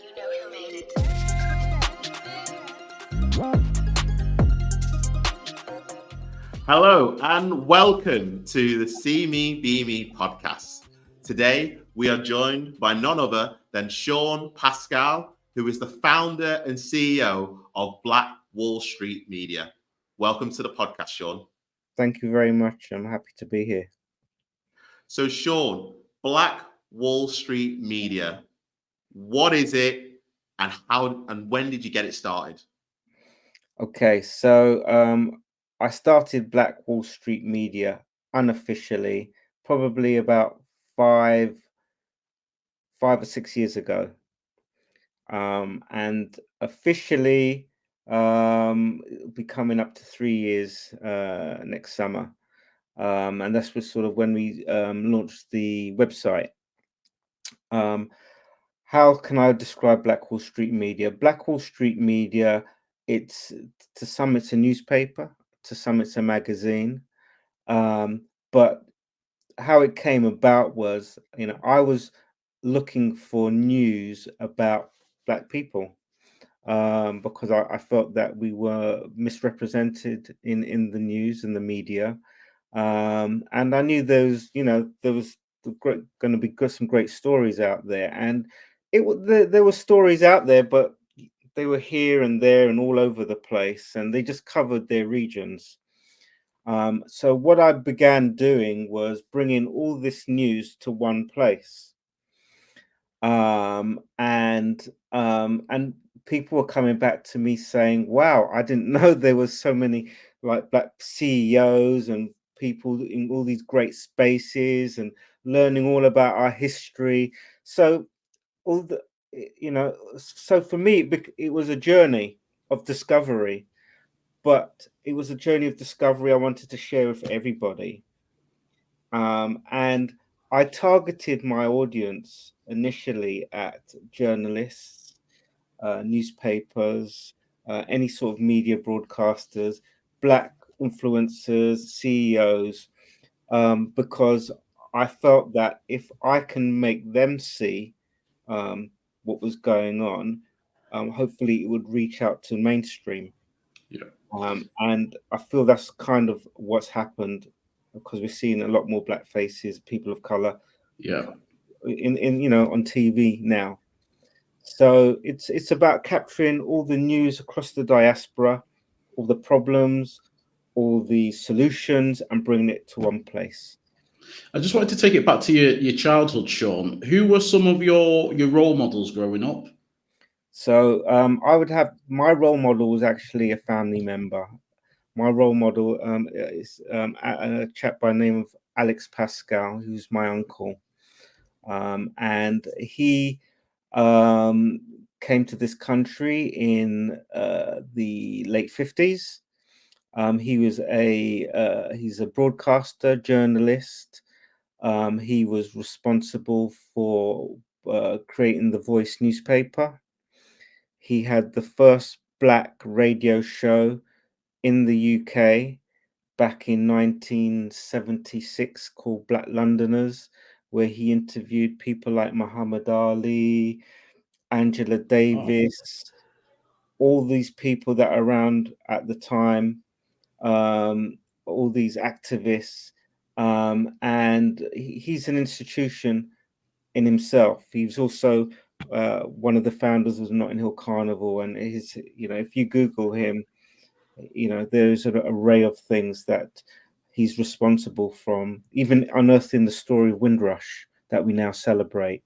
you know who made it? Hello and welcome to the See Me Be Me podcast. Today we are joined by none other than Shaun Pascal, who is the founder and CEO of Black Wall Street Media. Welcome to the podcast, Shaun. Thank you very much. I'm happy to be here. So, Shaun, Black Wall Street Media, what is it and how and when did you get it started? Okay, so I started Black Wall Street Media unofficially, probably about five or 6 years ago, and officially it'll be coming up to 3 years next summer, and that's was sort of when we launched the website. How can I describe Black Wall Street Media? Black Wall Street Media, it's to some it's a newspaper, to some it's a magazine. But how it came about was, I was looking for news about Black people, because I felt that we were misrepresented in the news and the media. And I knew there was going to be some great stories out there, and there were stories out there, but they were here and there and all over the place, and they just covered their regions. So what I began doing was bringing all this news to one place, and people were coming back to me saying, "Wow, I didn't know there was so many like Black CEOs and people in all these great spaces and learning all about our history." So all the so for me it was a journey of discovery, but it was a journey of discovery I wanted to share with everybody. And I targeted my audience initially at journalists, newspapers, any sort of media broadcasters, Black influencers, CEOs, because I felt that if I can make them see what was going on, hopefully it would reach out to mainstream. Yeah. And I feel that's kind of what's happened, because we're seeing a lot more Black faces, people of color, Yeah. in on TV now. So it's about capturing all the news across the diaspora, all the problems, all the solutions, and bringing it to one place. I just wanted to take it back to your childhood, Shaun. Who were some of your role models growing up? So I would have my role model was actually a family member. My role model is a chap by the name of Alex Pascal, who's my uncle, and he came to this country in the late 50s. He's a broadcaster, journalist. He was responsible for creating the Voice newspaper. He had the first Black radio show in the UK back in 1976 called Black Londoners, where he interviewed people like Muhammad Ali, Angela Davis, all these people that are around at the time, all these activists, and he's an institution in himself. He was also one of the founders of Notting Hill Carnival, and if you Google him, there's an array of things that he's responsible from, even unearthing the story of Windrush that we now celebrate.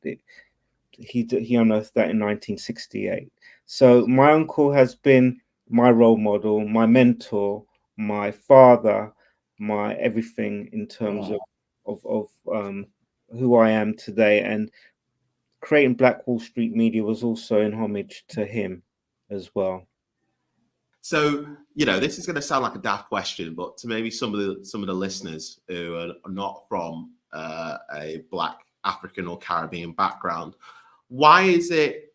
He unearthed that in 1968. So my uncle has been my role model, my mentor, my father, my everything in terms of who I am today. And creating Black Wall Street Media was also in homage to him as well. So, this is going to sound like a daft question, but to maybe some of the listeners who are not from a Black African or Caribbean background, why is it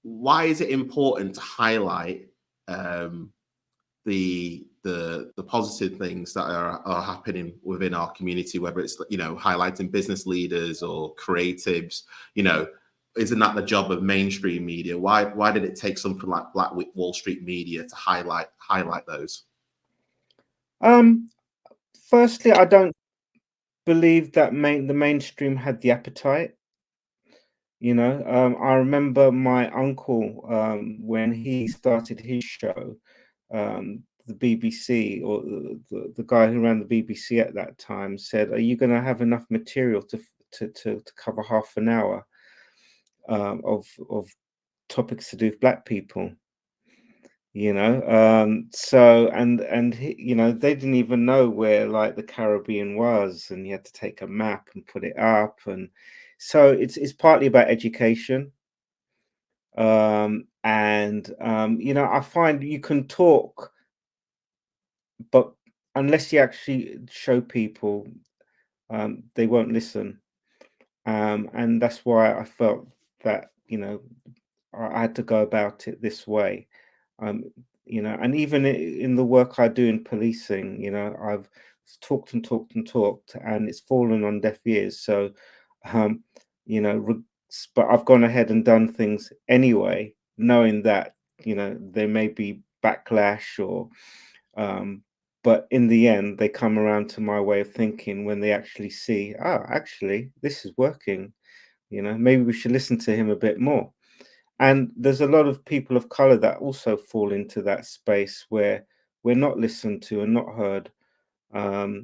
important to highlight the positive things that are happening within our community, whether it's highlighting business leaders or creatives, isn't that the job of mainstream media? Why did it take something like Black Wall Street Media to highlight those? Firstly, I don't believe that the mainstream had the appetite. I remember my uncle, when he started his show, the BBC, or the guy who ran the BBC at that time, said, "Are you going to have enough material to cover half an hour of topics to do with black people?" So and he, they didn't even know where like the Caribbean was, and you had to take a map and put it up. And so it's partly about education. And I find you can talk, but unless you actually show people, they won't listen. And that's why I felt that I had to go about it this way. um, and even in the work I do in policing, I've talked and talked and talked, and it's fallen on deaf ears. So, um, you know, re- but I've gone ahead and done things anyway, knowing that there may be backlash, or um, but in the end, they come around to my way of thinking when they actually see, oh, actually, this is working. Maybe we should listen to him a bit more. And there's a lot of people of color that also fall into that space where we're not listened to and not heard.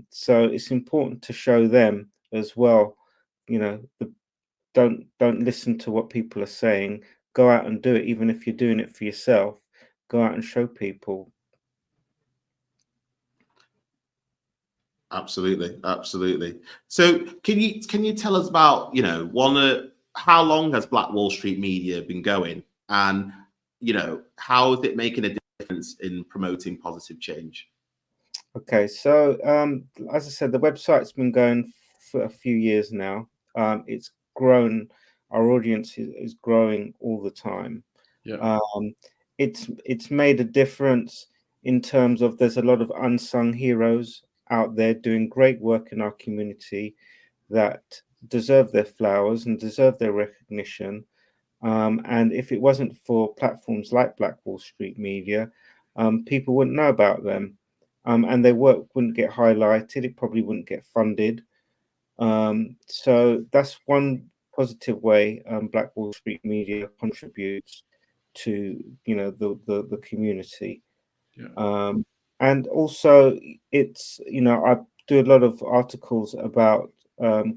So it's important to show them as well. Don't listen to what people are saying. Go out and do it, even if you're doing it for yourself. Go out and show people. Absolutely, absolutely. So can you tell us about how long has Black Wall Street Media been going, and how is it making a difference in promoting positive change? Okay, so as I said, the website's been going for a few years now. It's grown. Our audience is growing all the time. Yeah. Um, it's made a difference in terms of there's a lot of unsung heroes out there doing great work in our community that deserve their flowers and deserve their recognition. And if it wasn't for platforms like Black Wall Street Media, people wouldn't know about them, and their work wouldn't get highlighted. It probably wouldn't get funded. So that's one positive way Black Wall Street Media contributes to the community. Yeah. And also, it's I do a lot of articles about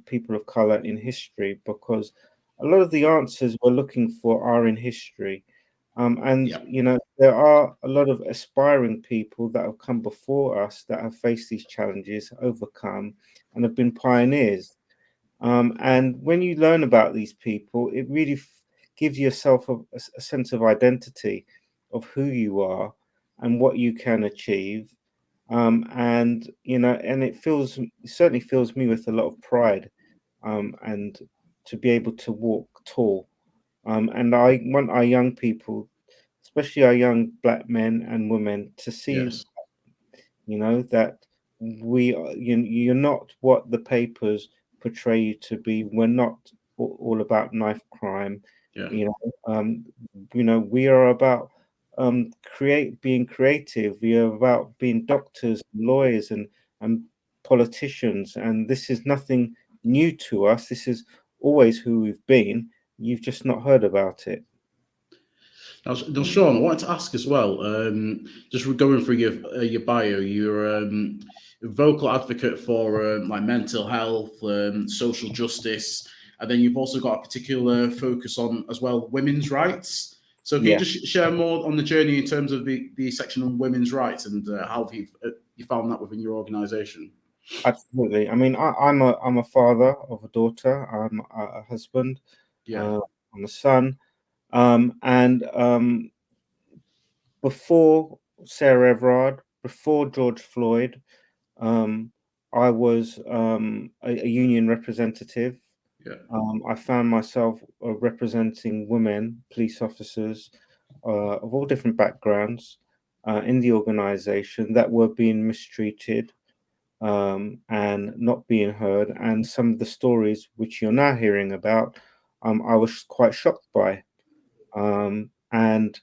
people of color in history, because a lot of the answers we're looking for are in history. And Yeah. there are a lot of aspiring people that have come before us that have faced these challenges, overcome, and have been pioneers. And when you learn about these people, it really gives yourself a sense of identity of who you are and what you can achieve. And it certainly fills me with a lot of pride, and to be able to walk tall. And I want our young people, especially our young black men and women, to see Yes. that you're not what the papers portray you to be. We're not all about knife crime. Yeah. We are about being creative. We are about being doctors, lawyers, and politicians. And this is nothing new to us. This is always who we've been. You've just not heard about it. Now, Shaun, I wanted to ask as well. Just going through your bio, you're a vocal advocate for like mental health, social justice, and then you've also got a particular focus on as well women's rights. So, can you Yeah. just share more on the journey in terms of the section on women's rights, and how have you found that within your organisation? Absolutely. I mean, I'm a father of a daughter. I'm a husband. Yeah. I'm a son. And before Sarah Everard, before George Floyd, um, I was a union representative. Yeah. I found myself representing women, police officers of all different backgrounds in the organization that were being mistreated, and not being heard. And some of the stories which you're now hearing about I was quite shocked by. And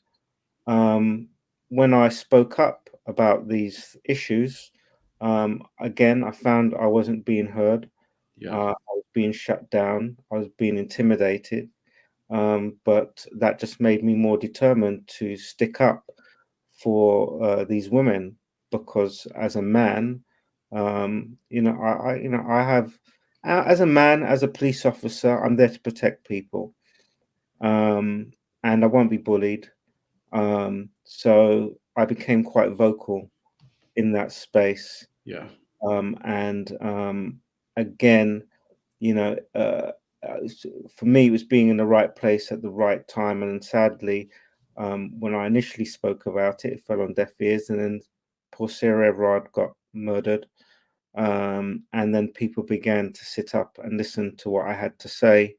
when I spoke up about these issues, again, I found I wasn't being heard. Yeah. I was being shut down. I was being intimidated. But that just made me more determined to stick up for these women, because as a man, I have, as a man, as a police officer, I'm there to protect people, and I won't be bullied. So I became quite vocal in that space, Yeah. and again, you know, for me, it was being in the right place at the right time. And sadly, when I initially spoke about it, it fell on deaf ears, and then poor Sarah Everard got murdered. And then people began to sit up and listen to what I had to say.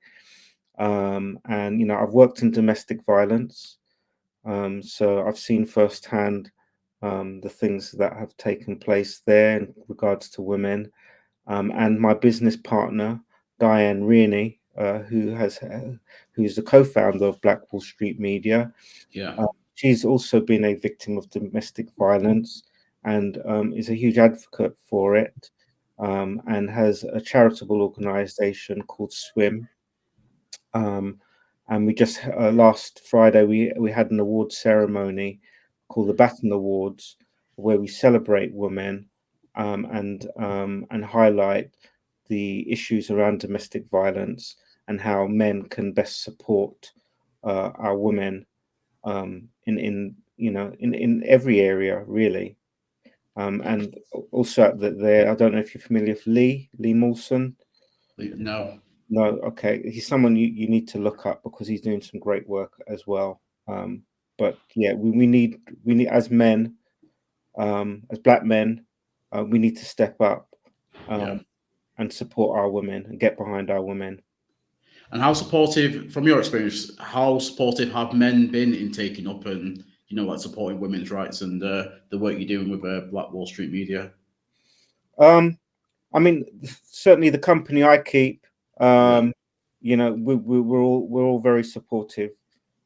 And I've worked in domestic violence, so I've seen firsthand the things that have taken place there in regards to women. And my business partner, Diane Reaney, who's the co-founder of Black Wall Street Media, Yeah. she's also been a victim of domestic violence, and is a huge advocate for it, and has a charitable organisation called Swim. Um, and we just last Friday we had an award ceremony called the Baton Awards, where we celebrate women, and highlight the issues around domestic violence and how men can best support our women, in every area really. And also there, I don't know if you're familiar with Lee Mawson. No. No, okay. He's someone you need to look up, because he's doing some great work as well. But yeah, we need as men, as black men, we need to step up, Yeah. and support our women and get behind our women. And how supportive, from your experience, how supportive have men been in taking up and like supporting women's rights and the work you're doing with Black Wall Street Media? I mean, certainly the company I keep, Yeah. we're all very supportive.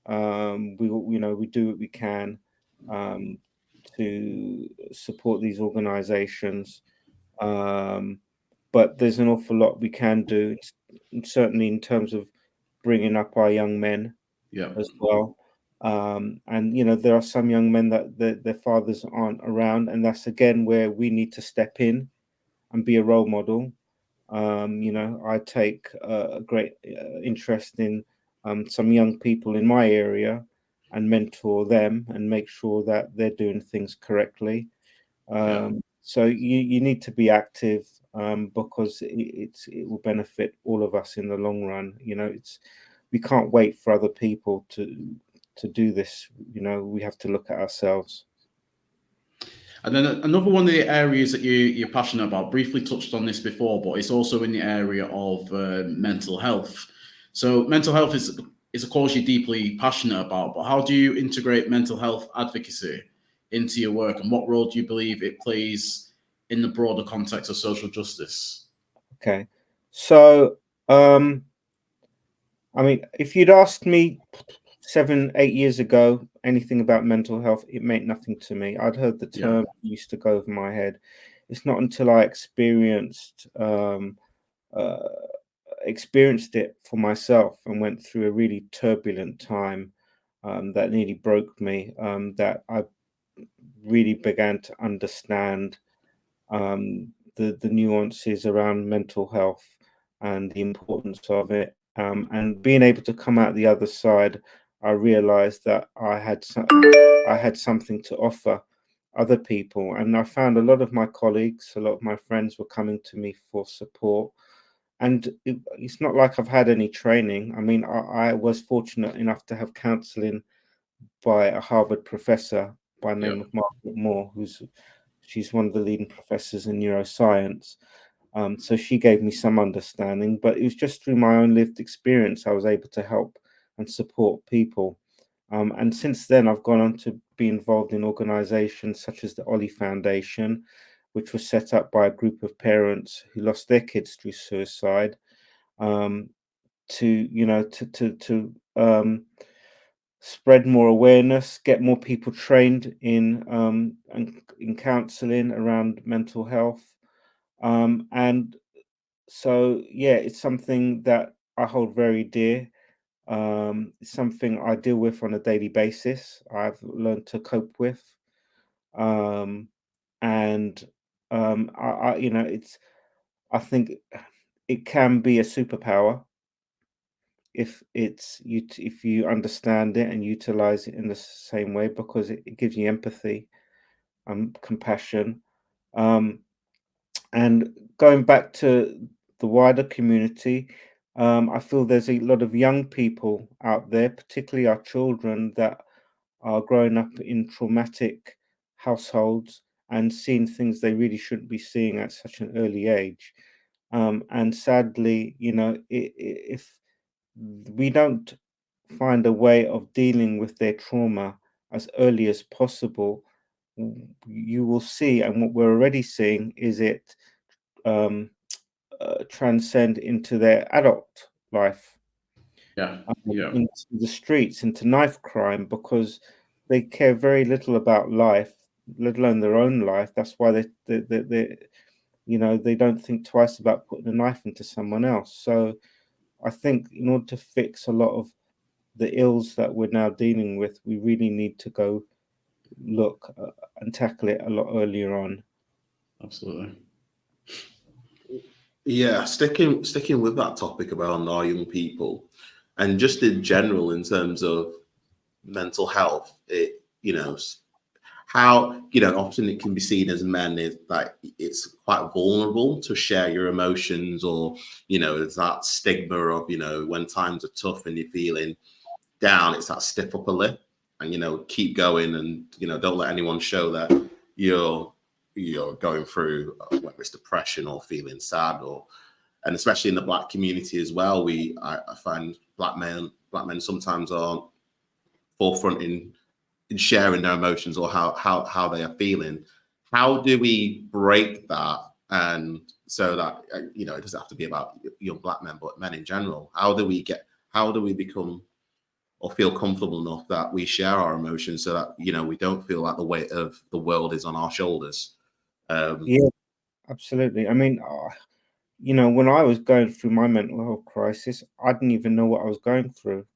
We do what we can, um, to support these organisations. Um, but there's an awful lot we can do, certainly in terms of bringing up our young men Yeah. as well. And there are some young men that their fathers aren't around, and that's again where we need to step in and be a role model. I take a great interest in some young people in my area, and mentor them and make sure that they're doing things correctly. Yeah. So you need to be active, because it will benefit all of us in the long run. We can't wait for other people to do this. We have to look at ourselves. And then another one of the areas that you're passionate about, briefly touched on this before, but it's also in the area of mental health. So mental health is a cause you're deeply passionate about, but how do you integrate mental health advocacy into your work, and what role do you believe it plays in the broader context of social justice? Okay, so I mean, if you'd asked me 7, 8 years ago anything about mental health, it meant nothing to me. I'd heard the Yeah. term, it used to go over my head. It's not until I uh, experienced it for myself and went through a really turbulent time, that nearly broke me, that I really began to understand the nuances around mental health and the importance of it. And being able to come out the other side, I realized that I had something to offer other people. And I found a lot of my colleagues, a lot of my friends were coming to me for support. And it's not like I've had any training. I mean, I was fortunate enough to have counseling by a Harvard professor by the Yeah. name of Margaret Moore, she's one of the leading professors in neuroscience. So she gave me some understanding, but it was just through my own lived experience I was able to help and support people. And since then, I've gone on to be involved in organizations such as the Ollie Foundation, which was set up by a group of parents who lost their kids through suicide, um, to spread more awareness, get more people trained in counselling around mental health, and so yeah, it's something that I hold very dear. It's something I deal with on a daily basis. I've learned to cope with, um, and it's. I think it can be a superpower if you understand it and utilize it in the same way, because it gives you empathy, compassion, um, and going back to the wider community. I feel there's a lot of young people out there, particularly our children, that are growing up in traumatic households and seeing things they really shouldn't be seeing at such an early age. And sadly, if we don't find a way of dealing with their trauma as early as possible, you will see, and what we're already seeing is it um, transcend into their adult life, Yeah, yeah, into the streets, into knife crime, because they care very little about life, let alone their own life. That's why they don't think twice about putting a knife into someone else. So I think in order to fix a lot of the ills that we're now dealing with, we really need to go look and tackle it a lot earlier on. absolutely. Yeah, sticking with that topic about our young people, and just in general in terms of mental health, how often it can be seen as men is like it's quite vulnerable to share your emotions, or there's that stigma of when times are tough and you're feeling down, it's that stiff upper lip and keep going, and don't let anyone show that you're going through whether it's depression or feeling sad, or and especially in the black community as well. I find black men sometimes aren't forefront in sharing their emotions or how they are feeling. How do we break that? And so that it doesn't have to be about young black men, but men in general. How do we become or feel comfortable enough that we share our emotions so that we don't feel like the weight of the world is on our shoulders? Yeah, absolutely. I mean, when I was going through my mental health crisis, I didn't even know what I was going through.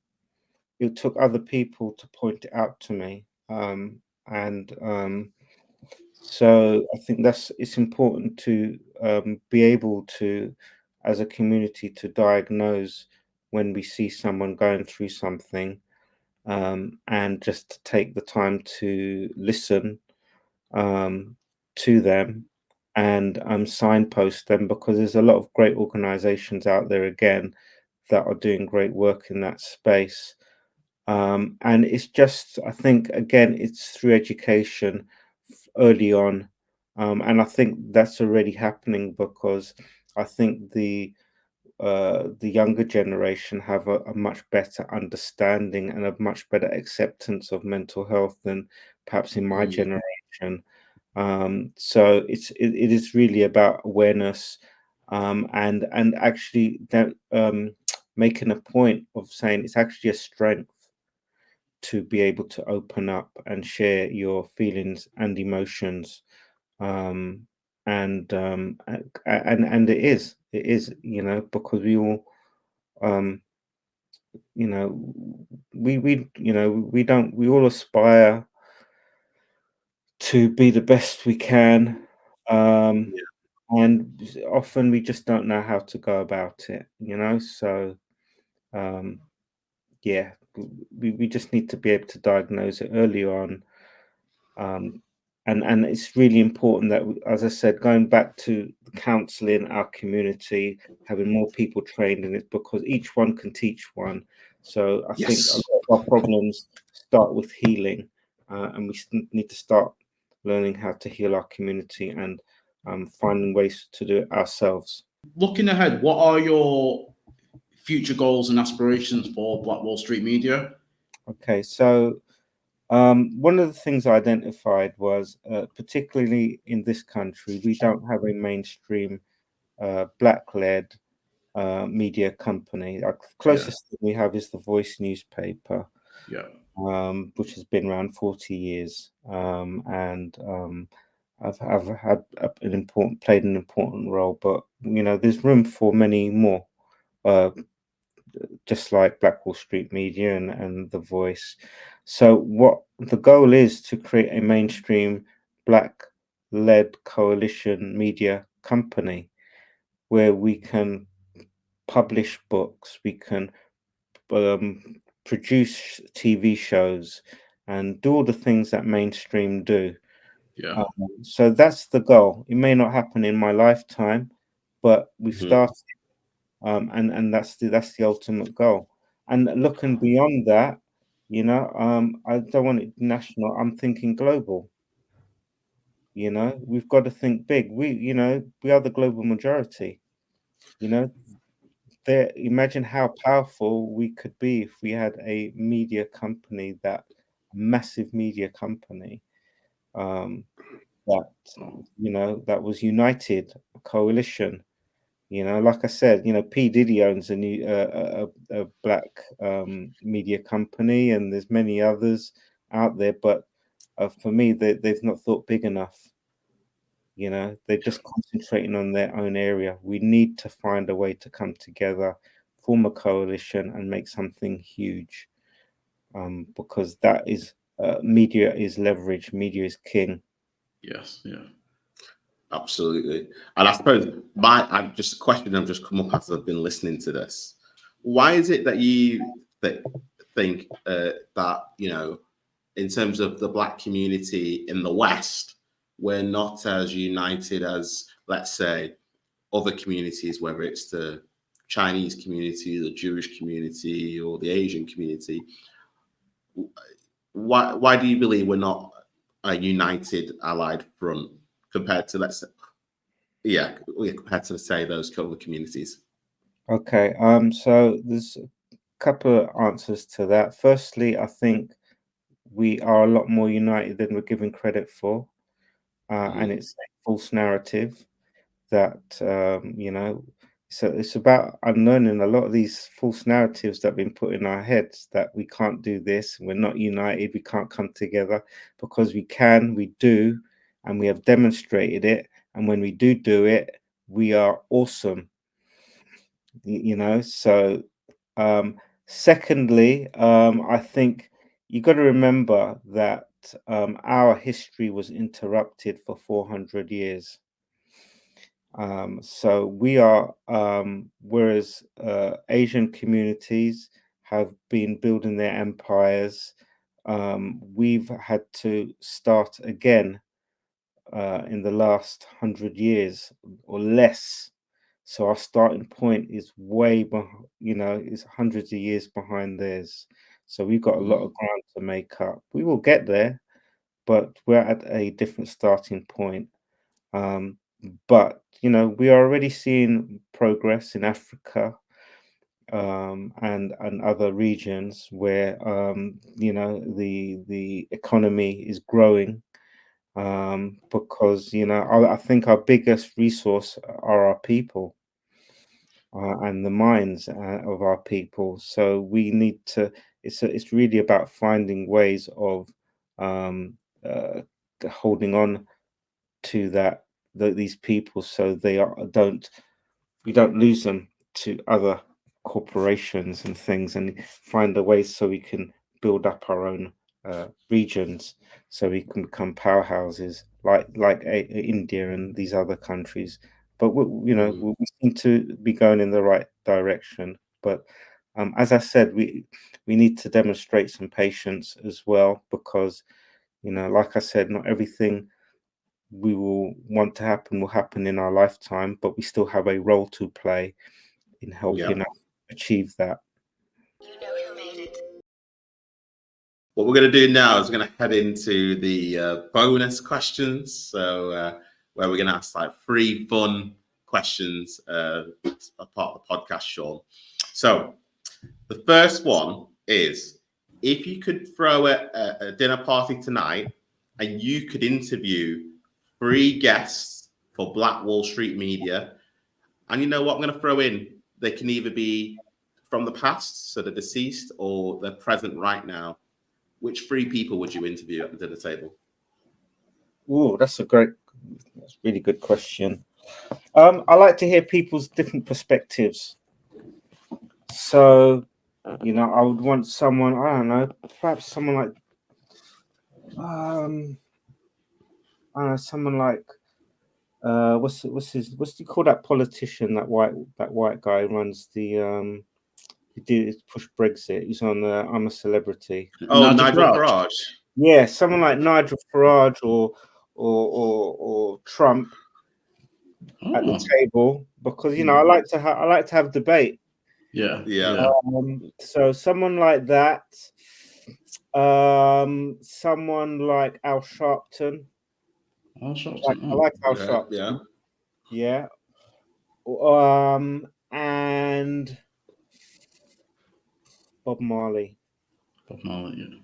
It took other people to point it out to me, and so I think it's important to be able to, as a community, to diagnose when we see someone going through something, and just to take the time to listen, um, to them, and signpost them, because there's a lot of great organizations out there again that are doing great work in that space. And it's just, I think, again, it's through education early on. And I think that's already happening, because I think the younger generation have a much better understanding and a much better acceptance of mental health than perhaps in my Mm, generation. So it is really about awareness, and actually that making a point of saying it's actually a strength to be able to open up and share your feelings and emotions. um and it is, because we all, um you know we don't, we all aspire to be the best we can, um yeah. and often we just don't know how to go about it. So um yeah, we just need to be able to diagnose it early on. um, and it's really important that, as I said, going back to counselling our community, having more people trained in it, because each one can teach one. So I think a Yes. lot of our problems start with healing, and we need to start learning how to heal our community, and finding ways to do it ourselves. Looking ahead, what are your future goals and aspirations for Black Wall Street Media? Okay, so one of the things I identified was, particularly in this country, we don't have a mainstream black-led media company. The closest thing we have is the Voice newspaper, which has been around 40 years, and I've had played an important role. But there's room for many more, just like Black Wall Street Media and the Voice. So what the goal is to create a mainstream Black-led coalition media company where we can publish books, we can produce TV shows, and do all the things that mainstream do. So that's the goal. It may not happen in my lifetime, but we've started, and that's the ultimate goal. And looking beyond that, I don't want it national. I'm thinking global. We've got to think big. We are the global majority. Imagine how powerful we could be if we had a media company, a massive media company, that that was united, a coalition. Like I said, P Diddy owns a Black media company, and there's many others out there, but for me, they've not thought big enough. They're just concentrating on their own area. We need to find a way to come together, form a coalition, and make something huge. Because that is media is leverage. Media is king. Yes. Yeah. Absolutely. And I suppose I've just a question I've just come up as I've been listening to this. Why is it that you think that in terms of the Black community in the West, we're not as united as, let's say, other communities, whether it's the Chinese community, the Jewish community, or the Asian community? Why do you believe we're not a united, allied front compared to, let's say, compared to, say, those other communities? Okay. So there's a couple of answers to that. Firstly, I think we are a lot more united than we're given credit for, and it's a false narrative that so it's about unlearning a lot of these false narratives that have been put in our heads, that we can't do this, we're not united, we can't come together, because we can, we do, and we have demonstrated it. And when we do it, we are awesome. So secondly, I think you got to remember that our history was interrupted for 400 years. So we are, whereas Asian communities have been building their empires, we've had to start again in the last 100 years or less. So our starting point is way behind, is hundreds of years behind theirs. So we've got a lot of ground to make up. We will get there, but we're at a different starting point. But we are already seeing progress in Africa, and other regions where the economy is growing, because I think our biggest resource are our people, and the minds of our people. So we need to. It's really about finding ways of holding on to these people, so we don't lose them to other corporations and things, and find a way so we can build up our own regions, so we can become powerhouses like India and these other countries. But we seem to be going in the right direction. But as I said, we need to demonstrate some patience as well, because like I said, not everything we will want to happen will happen in our lifetime, but we still have a role to play in helping us achieve that. What we're going to do now is we're going to head into the bonus questions. So where we're going to ask like 3 fun questions as part of the podcast, Shaun. So the first one is, if you could throw a dinner party tonight and you could interview 3 guests for Black Wall Street Media, and you know what I'm going to throw in they can either be from the past, so they're deceased, or they're present right now. Which three people would you interview at the dinner table? Oh, that's a really good question. I like to hear people's different perspectives. So, I would want someone, I don't know, perhaps someone like, I don't know, someone like, what's do you call that politician, that white guy who runs the, he did push Brexit. He's on I'm a Celebrity. Oh, Nigel Farage. Yeah, someone like Nigel Farage or Trump at the table, because I like to have debate. Yeah. So someone like that, someone like Al Sharpton. Al Sharpton. I like Al Sharpton. Yeah. And Bob Marley. Yeah.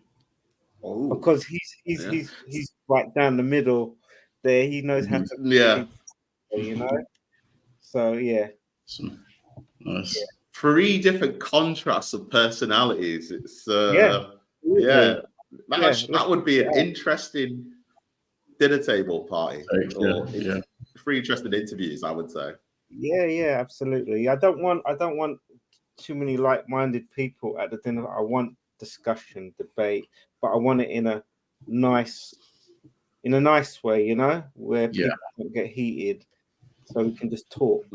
Oh, because he's right down the middle there. He knows how to So yeah. Nice. Yeah. Three different contrasts of personalities. It's That would be an interesting dinner table party. Three interesting interviews, I would say. Yeah, absolutely. I don't want too many like-minded people at the dinner. I want discussion, debate, but I want it in a nice way, where people don't get heated, so we can just talk.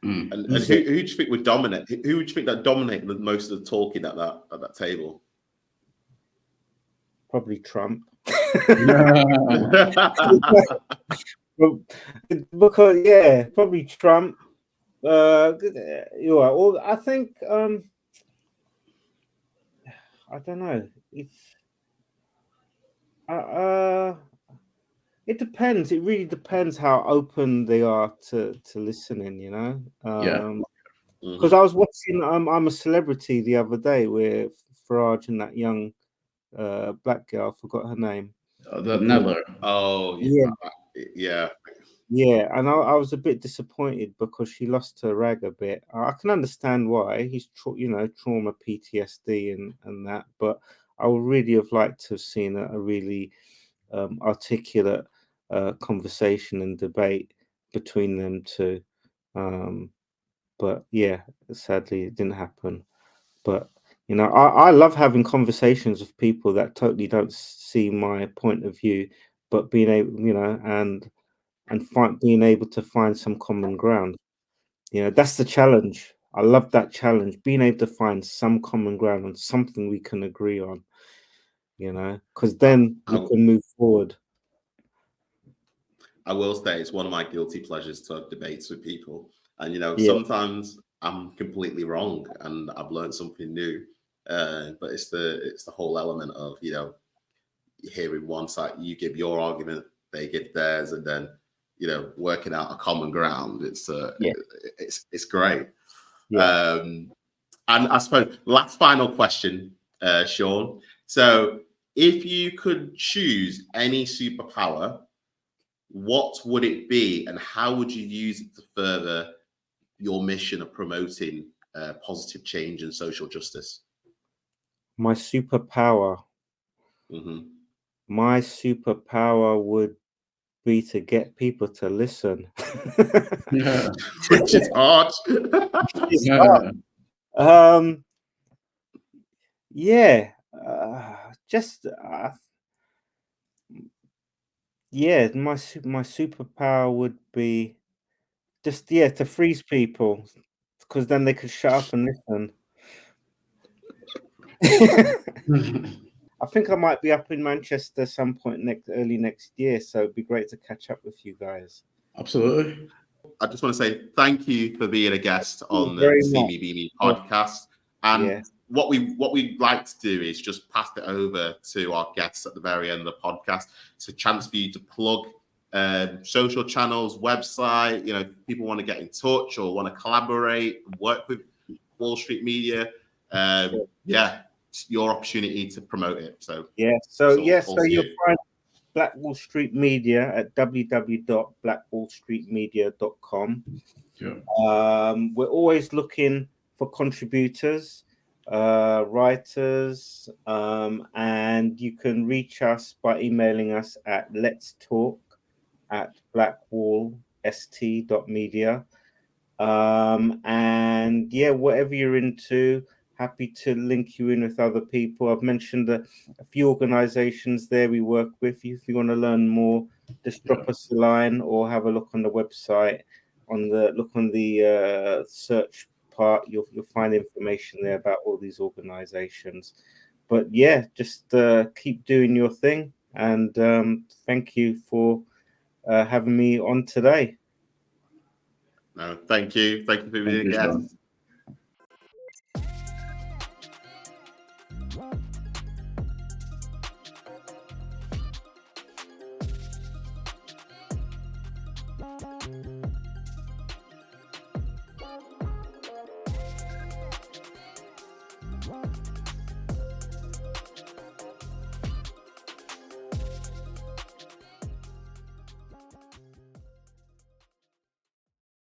And who do you think would dominate? Who would you think that dominate most of the talking at that table? Probably Trump. Because probably Trump. I think I don't know. It depends. It really depends how open they are to listening. Because I was watching I'm a Celebrity the other day with Farage and that young black girl. I forgot her name. The Nella. Oh yeah. And I was a bit disappointed because she lost her rag a bit. I can understand why. He's trauma, PTSD and that, but I would really have liked to have seen a really articulate conversation and debate between them two. But yeah, sadly it didn't happen. But I love having conversations with people that totally don't see my point of view, but being able, being able to find some common ground. That's the challenge. I love that challenge, being able to find some common ground on something we can agree on, because then we can move forward. I will say it's one of my guilty pleasures to have debates with people. And, sometimes I'm completely wrong and I've learned something new. But it's the whole element of, hearing one side, you give your argument, they give theirs, and then, working out a common ground. It's great. And I suppose last final question, Shaun. So if you could choose any superpower, what would it be and how would you use it to further your mission of promoting positive change and social justice? My superpower. My superpower would be to get people to listen. Which is hard. It's hard. My superpower would be just to freeze people, because then they could shut up and listen. I think I might be up in Manchester some point early next year, so it'd be great to catch up with you guys. Absolutely. I just want to say thank you for being a guest on the See Me Be Me podcast. And what we'd like to do is just pass it over to our guests at the very end of the podcast. It's a chance for you to plug social channels, website. If people want to get in touch or want to collaborate, work with Wall Street Media. It's your opportunity to promote it. So you'll find Black Wall Street Media at www.blackwallstreetmedia.com. Yeah. We're always looking for contributors, writers, and you can reach us by emailing us at letstalk@blackwallst.media. And yeah, whatever you're into, happy to link you in with other people. I've mentioned a few organizations there we work with. If you want to learn more, just drop us a line or have a look on the website. On the search part, you'll find information there about all these organizations. But yeah, just keep doing your thing, and thank you for having me on today. No, thank you for being a you, guest. Shaun.